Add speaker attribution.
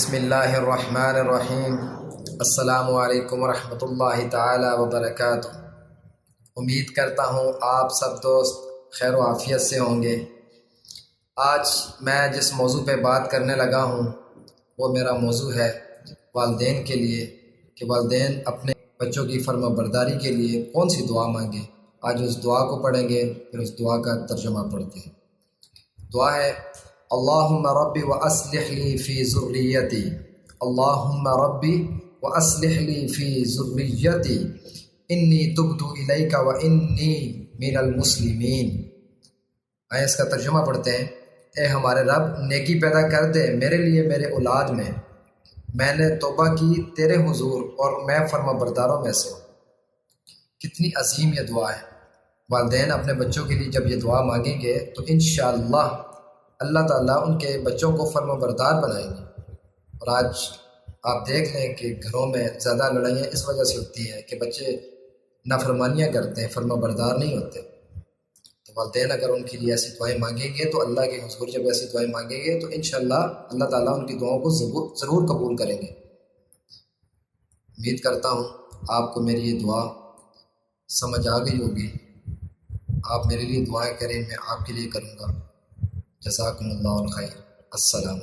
Speaker 1: بسم اللہ الرحمن الرحیم۔ السلام علیکم ورحمۃ اللہ تعالی وبرکاتہ۔ امید کرتا ہوں آپ سب دوست خیر و عافیت سے ہوں گے۔ آج میں جس موضوع پہ بات کرنے لگا ہوں وہ میرا موضوع ہے والدین کے لیے، کہ والدین اپنے بچوں کی فرما برداری کے لیے کون سی دعا مانگیں۔ آج اس دعا کو پڑھیں گے، پھر اس دعا کا ترجمہ پڑھتے ہیں۔ دعا ہے: اللہم ربی واصلح لی فی ذریتی، اللہم ربی واصلح لی فی ذریتی انی تبت الیک وانی من المسلمین۔ آئیں اس کا ترجمہ پڑھتے ہیں۔ اے ہمارے رب، نیکی پیدا کر دے میرے لیے میرے اولاد میں نے توبہ کی تیرے حضور اور میں فرما برداروں میں سے ہوں۔ کتنی عظیم یہ دعا ہے۔ والدین اپنے بچوں کے لیے جب یہ دعا مانگیں گے تو انشاءاللہ اللہ تعالیٰ ان کے بچوں کو فرما بردار بنائیں گے۔ اور آج آپ دیکھ لیں کہ گھروں میں زیادہ لڑائیاں اس وجہ سے ہوتی ہیں کہ بچے نافرمانیاں کرتے ہیں، فرما بردار نہیں ہوتے۔ تو والدین اگر ان کے لیے ایسی دعائیں مانگیں گے تو اللہ کے حضور جب ایسی دعائیں مانگیں گے تو انشاءاللہ اللہ تعالیٰ ان کی دعاؤں کو ضرور قبول کریں گے۔ امید کرتا ہوں آپ کو میری یہ دعا سمجھ آ گئی ہوگی۔ آپ میرے لیے دعائیں کریں، میں آپ کے لیے کروں گا۔ جزاکم اللہ خیر۔ السلام۔